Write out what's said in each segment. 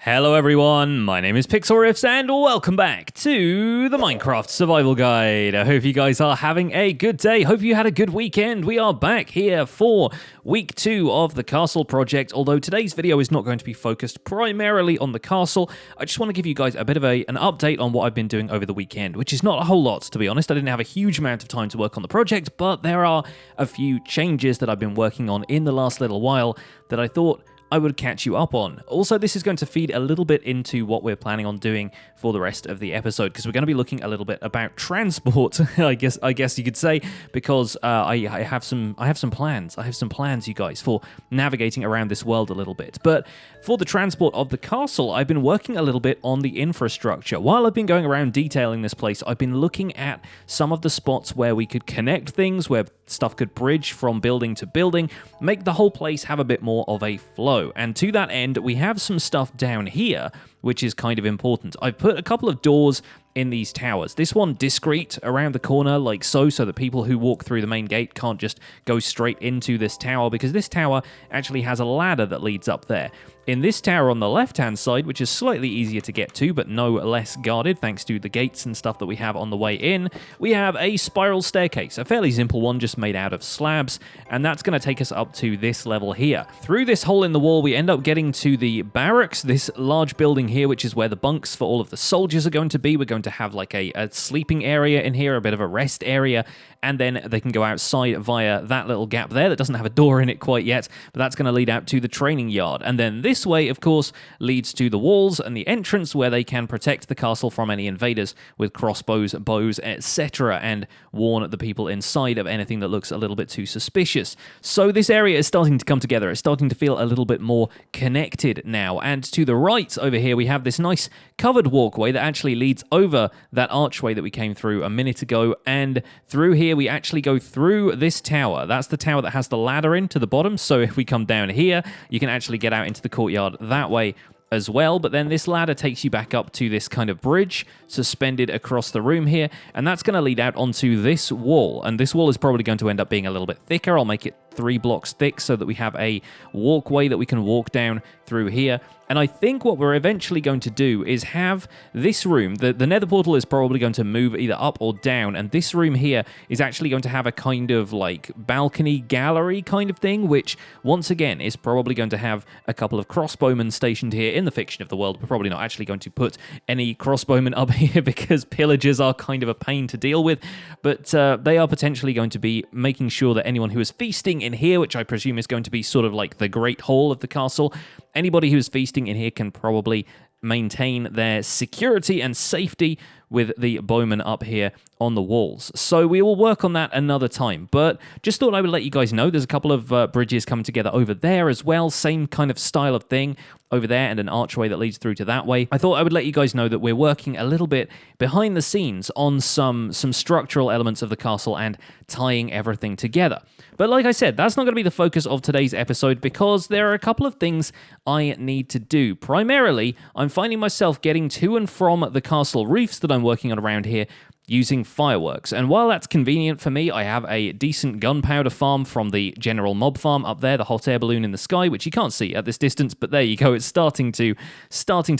Hello everyone, my name is Pixlriffs and welcome back to the Minecraft Survival Guide. I hope you guys are having a good day, hope you had a good weekend. We are back here for week 2 of the castle project, although today's video is not going to be focused primarily on the castle. I just want to give you guys a bit of an update on what I've been doing over the weekend, which is not a whole lot, to be honest. I didn't have a huge amount of time to work on the project, but there are a few changes that I've been working on in the last little while that I thought I would catch you up on. Also, this is going to feed a little bit into what we're planning on doing for the rest of the episode, because we're going to be looking a little bit about transport, I guess you could say, because I have some plans. I have some plans, you guys, for navigating around this world a little bit. But for the transport of the castle, I've been working a little bit on the infrastructure. While I've been going around detailing this place, I've been looking at some of the spots where we could connect things, where stuff could bridge from building to building, make the whole place have a bit more of a flow. And to that end, we have some stuff down here, which is kind of important. I've put a couple of doors in these towers. This one discreet around the corner like so that people who walk through the main gate can't just go straight into this tower, because this tower actually has a ladder that leads up there. In this tower on the left-hand side, which is slightly easier to get to, but no less guarded thanks to the gates and stuff that we have on the way in, we have a spiral staircase, a fairly simple one just made out of slabs, and that's going to take us up to this level here. Through this hole in the wall, we end up getting to the barracks, this large building here, which is where the bunks for all of the soldiers are going to be. We're going to have like a sleeping area in here, a bit of a rest area, and then they can go outside via that little gap there that doesn't have a door in it quite yet, but that's going to lead out to the training yard. And then this way, of course, leads to the walls and the entrance where they can protect the castle from any invaders with crossbows, bows, etc., and warn the people inside of anything that looks a little bit too suspicious. So this area is starting to come together. It's starting to feel a little bit more connected now. And to the right over here, we have this nice covered walkway that actually leads over that archway that we came through a minute ago, and through here we actually go through this tower. That's the tower that has the ladder in to the bottom, so if we come down here, you can actually get out into the courtyard that way as well. But then this ladder takes you back up to this kind of bridge suspended across the room here, and that's going to lead out onto this wall, and this wall is probably going to end up being a little bit thicker. I'll make it 3 blocks thick so that we have a walkway that we can walk down through here. And I think what we're eventually going to do is have this room, the nether portal is probably going to move either up or down, and this room here is actually going to have a kind of like balcony gallery kind of thing, which once again is probably going to have a couple of crossbowmen stationed here. In the fiction of the world, we're probably not actually going to put any crossbowmen up here because pillagers are kind of a pain to deal with, but they are potentially going to be making sure that anyone who is feasting in here, which I presume is going to be sort of like the Great Hall of the castle, anybody who is feasting in here can probably maintain their security and safety with the bowmen up here on the walls. So we will work on that another time, but just thought I would let you guys know there's a couple of bridges coming together over there as well, same kind of style of thing over there, and an archway that leads through to that way. I thought I would let you guys know that we're working a little bit behind the scenes on some structural elements of the castle and tying everything together. But like I said, that's not going to be the focus of today's episode, because there are a couple of things I need to do. Primarily, I'm finding myself getting to and from the castle roofs that I'm working on around here using fireworks. And while that's convenient for me, I have a decent gunpowder farm from the general mob farm up there, the hot air balloon in the sky, which you can't see at this distance, but there you go, it's starting to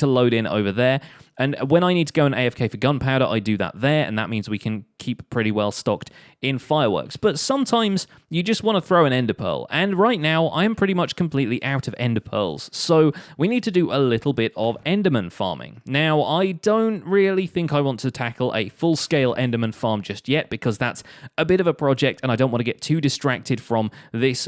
load in over there. And when I need to go and AFK for gunpowder, I do that there, and that means we can keep pretty well stocked in fireworks. But sometimes you just want to throw an ender pearl, and right now I am pretty much completely out of ender pearls, so we need to do a little bit of enderman farming. Now, I don't really think I want to tackle a full-scale enderman farm just yet, because that's a bit of a project, and I don't want to get too distracted from this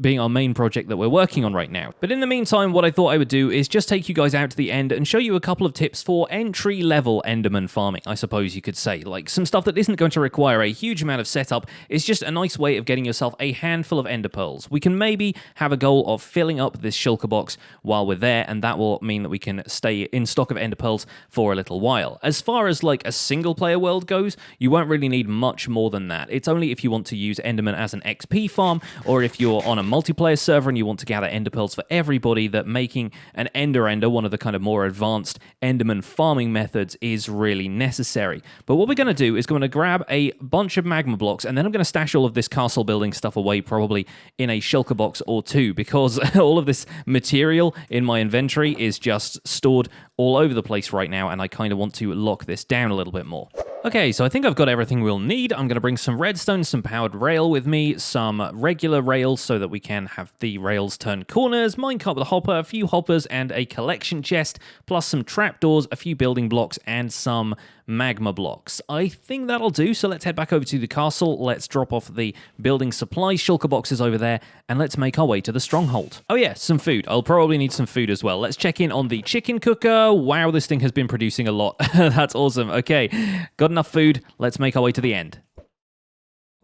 being our main project that we're working on right now. But in the meantime, what I thought I would do is just take you guys out to the end and show you a couple of tips for entry-level enderman farming, I suppose you could say. Like some stuff that isn't going to require a huge amount of setup. It's just a nice way of getting yourself a handful of ender pearls. We can maybe have a goal of filling up this shulker box while we're there, and that will mean that we can stay in stock of ender pearls for a little while. As far as like a single-player world goes, you won't really need much more than that. It's only if you want to use enderman as an XP farm, or if you're on a multiplayer server and you want to gather ender pearls for everybody, that making an ender, one of the kind of more advanced enderman farming methods is really necessary. But what we're going to do is going to grab a bunch of magma blocks, and then I'm going to stash all of this castle building stuff away probably in a shulker box or two, because all of this material in my inventory is just stored all over the place right now, and I kind of want to lock this down a little bit more. Okay, so I think I've got everything we'll need. I'm going to bring some redstone, some powered rail with me, some regular rails so that we can have the rails turn corners, minecart with a hopper, a few hoppers, and a collection chest, plus some trapdoors, a few building blocks, and some magma blocks. I think that'll do, so let's head back over to the castle, let's drop off the building supplies shulker boxes over there, and let's make our way to the stronghold. Oh yeah, some food. I'll probably need some food as well. Let's check in on the chicken cooker. Wow, this thing has been producing a lot. That's awesome. Okay, got enough food. Let's make our way to the end.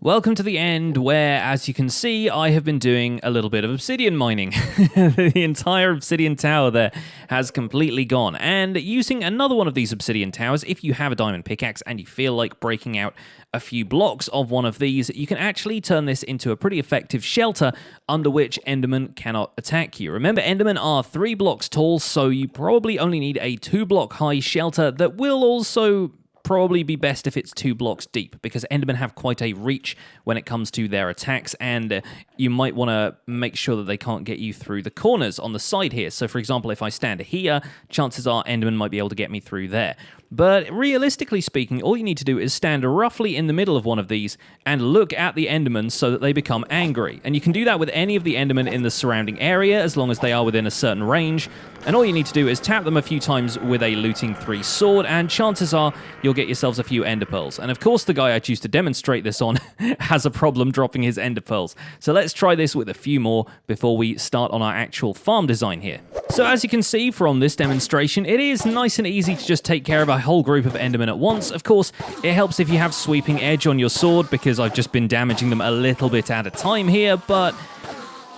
Welcome to the end, where, as you can see, I have been doing a little bit of obsidian mining. The entire obsidian tower there has completely gone. And using another one of these obsidian towers, if you have a diamond pickaxe and you feel like breaking out a few blocks of one of these, you can actually turn this into a pretty effective shelter under which Enderman cannot attack you. Remember, Endermen are 3 blocks tall, so you probably only need a 2-block high shelter that will also probably be best if it's 2 blocks deep, because Endermen have quite a reach when it comes to their attacks, and you might want to make sure that they can't get you through the corners on the side here. So for example, if I stand here, chances are Enderman might be able to get me through there. But realistically speaking, all you need to do is stand roughly in the middle of one of these and look at the Endermen so that they become angry. And you can do that with any of the Endermen in the surrounding area, as long as they are within a certain range. And all you need to do is tap them a few times with a looting 3 sword, and chances are you'll get yourselves a few ender pearls. And of course, the guy I choose to demonstrate this on has a problem dropping his ender pearls. So let's try this with a few more before we start on our actual farm design here. So as you can see from this demonstration, it is nice and easy to just take care of a whole group of Endermen at once. Of course, it helps if you have sweeping edge on your sword, because I've just been damaging them a little bit at a time here, but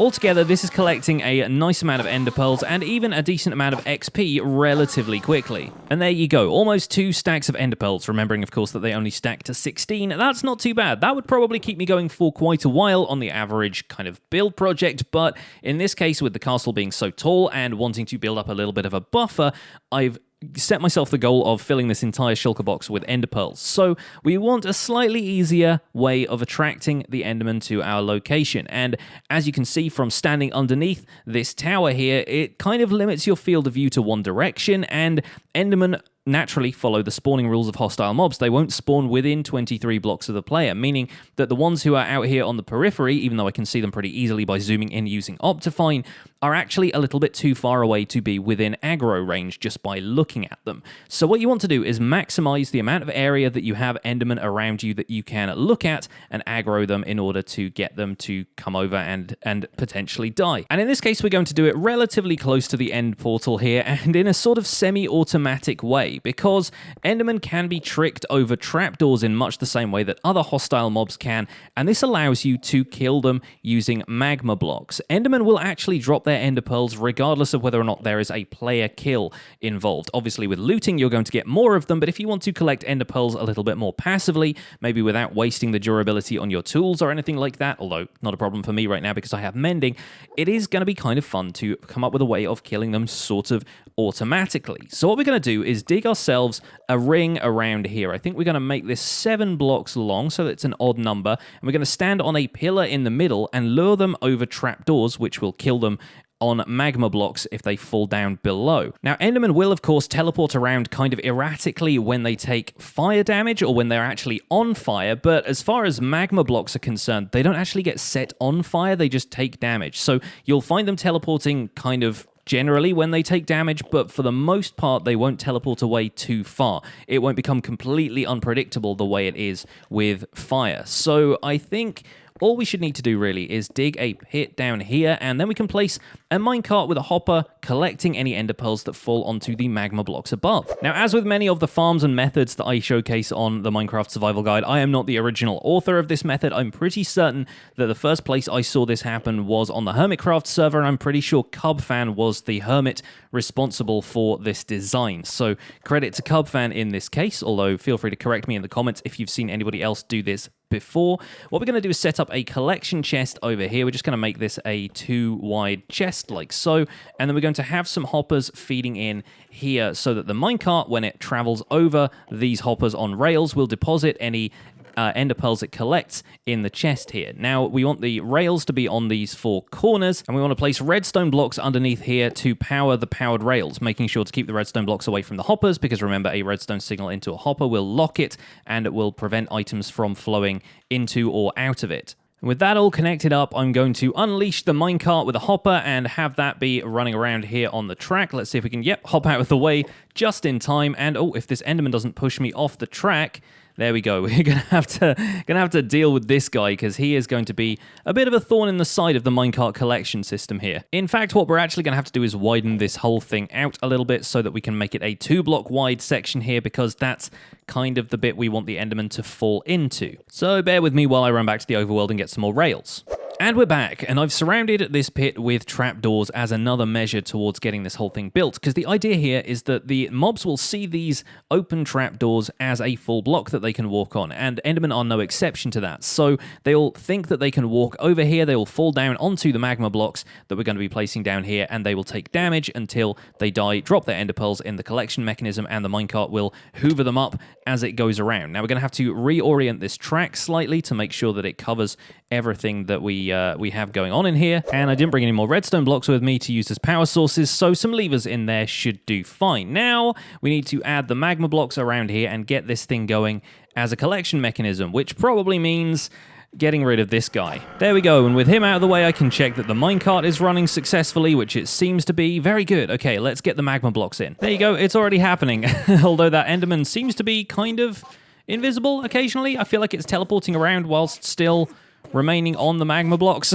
altogether, this is collecting a nice amount of ender pearls and even a decent amount of XP relatively quickly. And there you go, almost 2 stacks of ender pearls, remembering of course that they only stack to 16. That's not too bad. That would probably keep me going for quite a while on the average kind of build project, but in this case, with the castle being so tall and wanting to build up a little bit of a buffer, I've set myself the goal of filling this entire shulker box with ender pearls. So we want a slightly easier way of attracting the Enderman to our location. And as you can see from standing underneath this tower here, it kind of limits your field of view to one direction, and Enderman naturally follow the spawning rules of hostile mobs. They won't spawn within 23 blocks of the player, meaning that the ones who are out here on the periphery, even though I can see them pretty easily by zooming in using Optifine, are actually a little bit too far away to be within aggro range just by looking at them. So what you want to do is maximize the amount of area that you have Enderman around you that you can look at and aggro them in order to get them to come over and potentially die. And in this case, we're going to do it relatively close to the end portal here, and in a sort of semi-automatic way, because Enderman can be tricked over trapdoors in much the same way that other hostile mobs can, and this allows you to kill them using magma blocks. Enderman will actually drop their ender pearls regardless of whether or not there is a player kill involved. Obviously with looting you're going to get more of them, but if you want to collect ender pearls a little bit more passively, maybe without wasting the durability on your tools or anything like that, although not a problem for me right now because I have mending, it is going to be kind of fun to come up with a way of killing them sort of automatically. So what we're going to do is dig ourselves a ring around here. I think we're going to make this 7 blocks long, so that's an odd number, and we're going to stand on a pillar in the middle and lure them over trapdoors, which will kill them on magma blocks if they fall down below. Now, Enderman will, of course, teleport around kind of erratically when they take fire damage or when they're actually on fire, but as far as magma blocks are concerned, they don't actually get set on fire, they just take damage. So you'll find them teleporting kind of generally when they take damage, but for the most part, they won't teleport away too far. It won't become completely unpredictable the way it is with fire. So I think all we should need to do really is dig a pit down here, and then we can place a minecart with a hopper, collecting any ender pearls that fall onto the magma blocks above. Now, as with many of the farms and methods that I showcase on the Minecraft Survival Guide, I am not the original author of this method. I'm pretty certain that the first place I saw this happen was on the Hermitcraft server, and I'm pretty sure Cubfan was the hermit responsible for this design. So credit to Cubfan in this case, although feel free to correct me in the comments if you've seen anybody else do this before. What we're going to do is set up a collection chest over here. We're just going to make this a 2-wide chest like so, and then we're going to have some hoppers feeding in here so that the minecart, when it travels over these hoppers on rails, will deposit any ender pearls it collects in the chest here. Now, we want the rails to be on these 4 corners, and we want to place redstone blocks underneath here to power the powered rails, making sure to keep the redstone blocks away from the hoppers, because remember, a redstone signal into a hopper will lock it, and it will prevent items from flowing into or out of it. With that all connected up, I'm going to unleash the minecart with a hopper and have that be running around here on the track. Let's see if we can, hop out of the way just in time. And, oh, if this Enderman doesn't push me off the track, there we go. We're gonna have to deal with this guy because he is going to be a bit of a thorn in the side of the minecart collection system here. In fact, what we're actually gonna have to do is widen this whole thing out a little bit so that we can make it a 2-block wide section here, because that's kind of the bit we want the Enderman to fall into. So bear with me while I run back to the overworld and get some more rails. And we're back, and I've surrounded this pit with trapdoors as another measure towards getting this whole thing built, because the idea here is that the mobs will see these open trapdoors as a full block that they can walk on, and Endermen are no exception to that. So they'll think that they can walk over here, they will fall down onto the magma blocks that we're going to be placing down here, and they will take damage until they die, drop their ender pearls in the collection mechanism, and the minecart will hoover them up as it goes around. Now we're going to have to reorient this track slightly to make sure that it covers everything that we have going on in here. And I didn't bring any more redstone blocks with me to use as power sources, so some levers in there should do fine. Now we need to add the magma blocks around here and get this thing going as a collection mechanism, which probably means getting rid of this guy. There we go, and with him out of the way, I can check that the minecart is running successfully, which it seems to be. Very good. Okay, let's get the magma blocks in. There you go, it's already happening. Although that Enderman seems to be kind of invisible occasionally. I feel like it's teleporting around whilst still remaining on the magma blocks,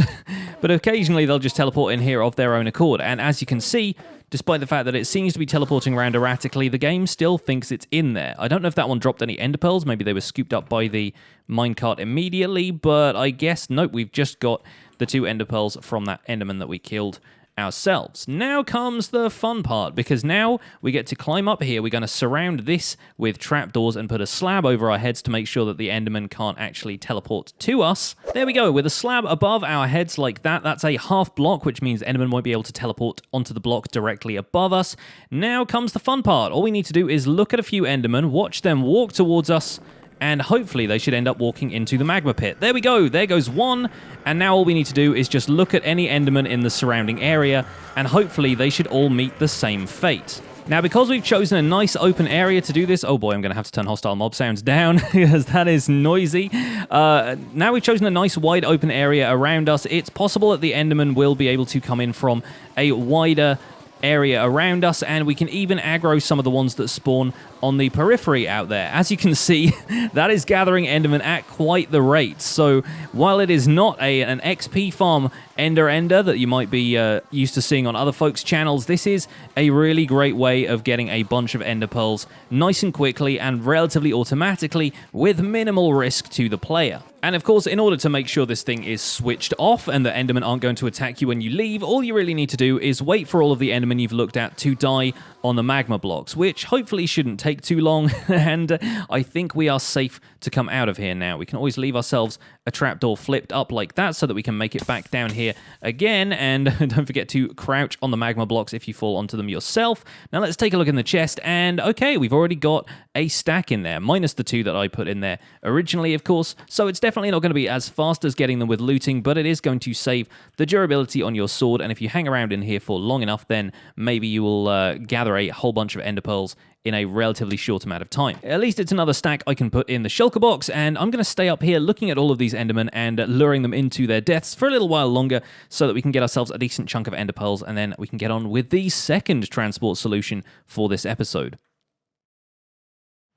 but occasionally they'll just teleport in here of their own accord. And as you can see, despite the fact that it seems to be teleporting around erratically, the game still thinks it's in there. I don't know if that one dropped any ender pearls. Maybe they were scooped up by the minecart immediately, but I guess, nope, we've just got the 2 ender pearls from that Enderman that we killed ourselves. Now comes the fun part, because now we get to climb up here. We're going to surround this with trapdoors and put a slab over our heads to make sure that the Enderman can't actually teleport to us. There we go, with a slab above our heads like that. That's a half block, which means Enderman won't be able to teleport onto the block directly above us. Now comes the fun part. All we need to do is look at a few Endermen, watch them walk towards us, and hopefully they should end up walking into the magma pit. There we go, there goes one, and now all we need to do is just look at any Enderman in the surrounding area, and hopefully they should all meet the same fate. Now, because we've chosen a nice open area to do this, oh boy, I'm going to have to turn hostile mob sounds down, because that is noisy. Now we've chosen a nice wide open area around us, it's possible that the Enderman will be able to come in from a wider area around us, and we can even aggro some of the ones that spawn on the periphery out there. As you can see, that is gathering Enderman at quite the rate. So while it is not an XP farm ender that you might be used to seeing on other folks' channels, this is a really great way of getting a bunch of ender pearls nice and quickly and relatively automatically with minimal risk to the player. And of course, in order to make sure this thing is switched off and that Endermen aren't going to attack you when you leave, all you really need to do is wait for all of the Endermen you've looked at to die on the magma blocks, which hopefully shouldn't take too long, and I think we are safe to come out of here now. We can always leave ourselves a trapdoor flipped up like that so that we can make it back down here again, and don't forget to crouch on the magma blocks if you fall onto them yourself. Now let's take a look in the chest, and okay, we've already got a stack in there, minus the 2 that I put in there originally, of course, so it's definitely not going to be as fast as getting them with looting, but it is going to save the durability on your sword, and if you hang around in here for long enough, then maybe you will gather a whole bunch of ender pearls in a relatively short amount of time. At least it's another stack I can put in the shulker box, and I'm going to stay up here looking at all of these endermen and luring them into their deaths for a little while longer so that we can get ourselves a decent chunk of ender pearls, and then we can get on with the second transport solution for this episode.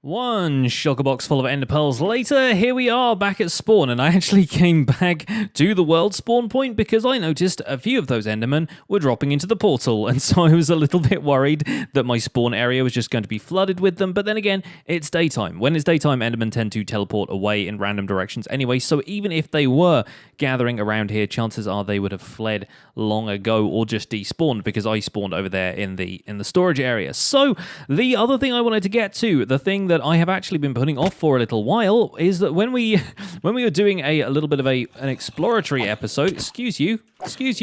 One shulker box full of ender pearls later, here we are back at spawn, and I actually came back to the world spawn point because I noticed a few of those endermen were dropping into the portal, and so I was a little bit worried that my spawn area was just going to be flooded with them, but then again, it's daytime. When it's daytime, endermen tend to teleport away in random directions anyway, so even if they were gathering around here, chances are they would have fled long ago or just despawned because I spawned over there in the storage area. So, the other thing I wanted to get to, the thing that that I have actually been putting off for a little while is that when we were doing a little bit of an exploratory episode, excuse you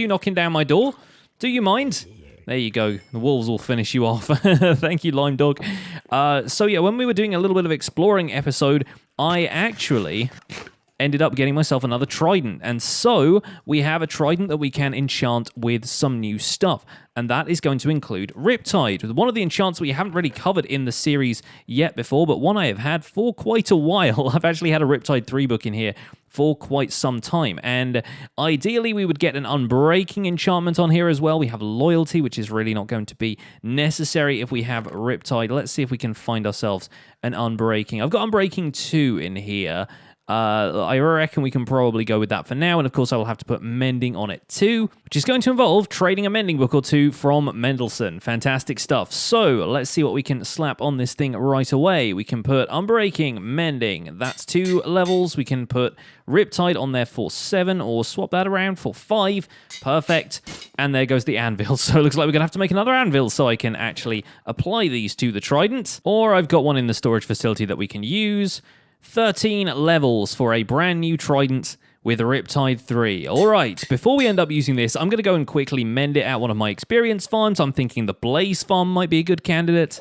knocking down my door. Do you mind? There you go. The wolves will finish you off. Thank you, Lime Dog. So yeah, when we were doing a little bit of exploring episode, I actually ended up getting myself another trident. And so we have a trident that we can enchant with some new stuff. And that is going to include Riptide, one of the enchants we haven't really covered in the series yet before, but one I have had for quite a while. I've actually had a Riptide 3 book in here for quite some time. And ideally, we would get an Unbreaking enchantment on here as well. We have Loyalty, which is really not going to be necessary if we have Riptide. Let's see if we can find ourselves an Unbreaking. I've got Unbreaking 2 in here. I reckon we can probably go with that for now, and of course I will have to put Mending on it too, which is going to involve trading a Mending book or two from Mendelssohn. Fantastic stuff. So let's see what we can slap on this thing right away. We can put Unbreaking, Mending, that's 2 levels. We can put Riptide on there for 7, or swap that around for 5. Perfect. And there goes the anvil. So it looks like we're going to have to make another anvil so I can actually apply these to the trident, or I've got one in the storage facility that we can use. 13 levels for a brand new trident with Riptide 3. Alright, before we end up using this, I'm going to go and quickly mend it at one of my experience farms. I'm thinking the Blaze farm might be a good candidate.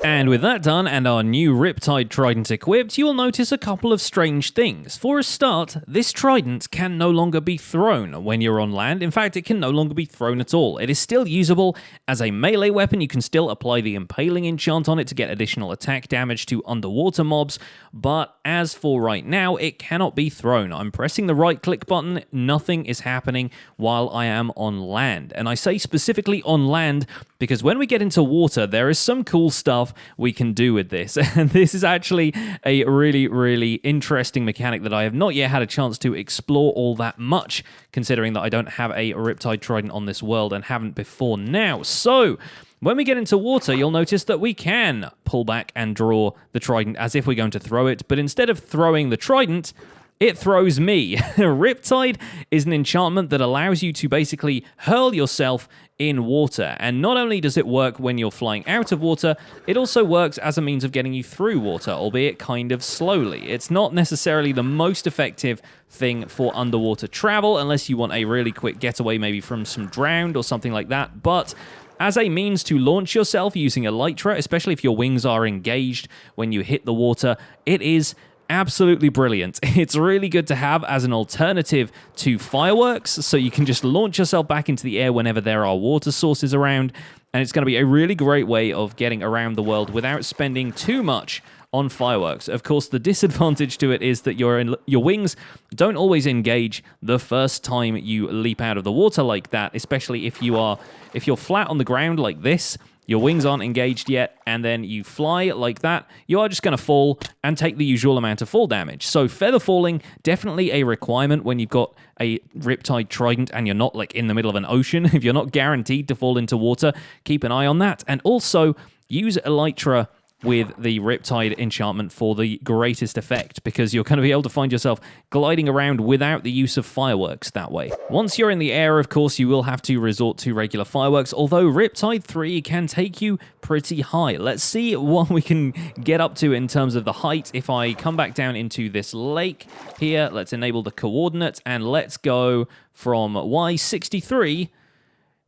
And with that done and our new Riptide Trident equipped, you will notice a couple of strange things. For a start, this trident can no longer be thrown when you're on land. In fact, it can no longer be thrown at all. It is still usable as a melee weapon. You can still apply the Impaling enchant on it to get additional attack damage to underwater mobs, but as for right now, it cannot be thrown. I'm pressing the right-click button, nothing is happening while I am on land. And I say specifically on land because when we get into water, there is some cool stuff we can do with this. And this is actually a really, really interesting mechanic that I have not yet had a chance to explore all that much, considering that I don't have a Riptide Trident on this world and haven't before now. So when we get into water, you'll notice that we can pull back and draw the trident as if we're going to throw it, but instead of throwing the trident, it throws me. Riptide is an enchantment that allows you to basically hurl yourself in water. And not only does it work when you're flying out of water, it also works as a means of getting you through water, albeit kind of slowly. It's not necessarily the most effective thing for underwater travel, unless you want a really quick getaway maybe from some drowned or something like that. But as a means to launch yourself using elytra, especially if your wings are engaged when you hit the water, it is absolutely brilliant. It's really good to have as an alternative to fireworks, so you can just launch yourself back into the air whenever there are water sources around, and it's going to be a really great way of getting around the world without spending too much on fireworks. Of course, the disadvantage to it is that your wings don't always engage the first time you leap out of the water like that, especially if you're flat on the ground like this. Your wings aren't engaged yet, and then you fly like that, you are just going to fall and take the usual amount of fall damage. So feather falling, definitely a requirement when you've got a Riptide Trident and you're not like in the middle of an ocean. If you're not guaranteed to fall into water, keep an eye on that. And also, use elytra with the Riptide enchantment for the greatest effect, because you're going to be able to find yourself gliding around without the use of fireworks that way. Once you're in the air, of course, you will have to resort to regular fireworks, although Riptide 3 can take you pretty high. Let's see what we can get up to in terms of the height. If I come back down into this lake here, let's enable the coordinates, and let's go from Y63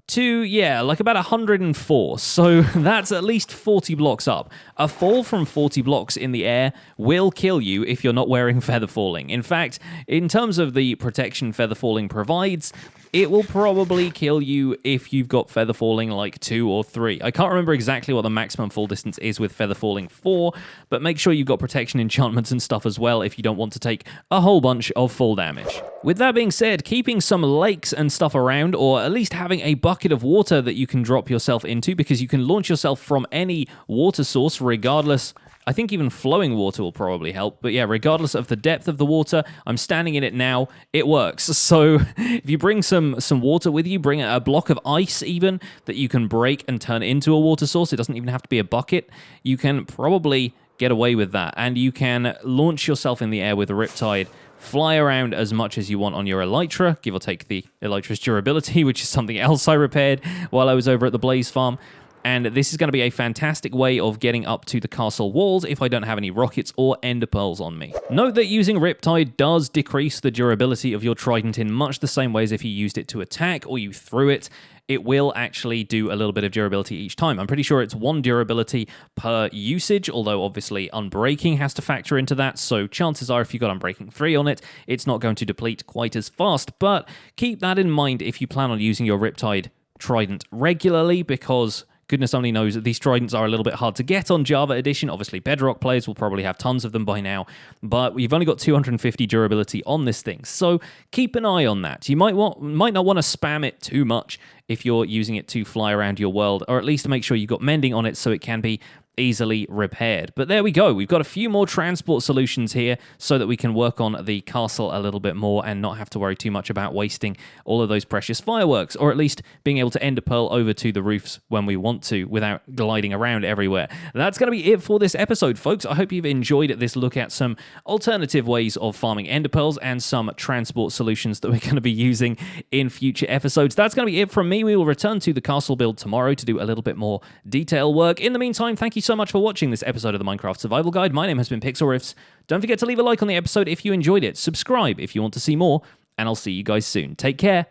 to, yeah, like about 104. So that's at least 40 blocks up. A fall from 40 blocks in the air will kill you if you're not wearing feather falling. In fact, in terms of the protection feather falling provides, it will probably kill you if you've got feather falling like 2 or 3. I can't remember exactly what the maximum fall distance is with feather falling 4, but make sure you've got protection enchantments and stuff as well if you don't want to take a whole bunch of fall damage. With that being said, keeping some lakes and stuff around, or at least having a bucket of water that you can drop yourself into, because you can launch yourself from any water source regardless. I think even flowing water will probably help, but yeah, regardless of the depth of the water, I'm standing in it now, it works. So if you bring some water with you, bring a block of ice even that you can break and turn into a water source. It doesn't even have to be a bucket. You can probably get away with that, and you can launch yourself in the air with a Riptide, fly around as much as you want on your elytra, give or take the elytra's durability, which is something else I repaired while I was over at the Blaze farm. and this is going to be a fantastic way of getting up to the castle walls if I don't have any rockets or ender pearls on me. Note that using Riptide does decrease the durability of your trident in much the same way as if you used it to attack or you threw it. It will actually do a little bit of durability each time. I'm pretty sure it's 1 durability per usage, although obviously Unbreaking has to factor into that, so chances are if you've got Unbreaking 3 on it, it's not going to deplete quite as fast, but keep that in mind if you plan on using your Riptide Trident regularly, because goodness only knows that these tridents are a little bit hard to get on Java Edition. Obviously, Bedrock players will probably have tons of them by now, but you've only got 250 durability on this thing, so keep an eye on that. You might not want to spam it too much if you're using it to fly around your world, or at least make sure you've got mending on it so it can be easily repaired. But there we go. We've got a few more transport solutions here so that we can work on the castle a little bit more and not have to worry too much about wasting all of those precious fireworks, or at least being able to ender pearl over to the roofs when we want to without gliding around everywhere. That's going to be it for this episode, folks. I hope you've enjoyed this look at some alternative ways of farming ender pearls and some transport solutions that we're going to be using in future episodes. That's going to be it from me. We will return to the castle build tomorrow to do a little bit more detail work. In the meantime, thank you so much for watching this episode of the Minecraft Survival Guide. My name has been Pixlriffs. Don't forget to leave a like on the episode if you enjoyed it. Subscribe if you want to see more, and I'll see you guys soon. Take care.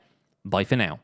Bye for now.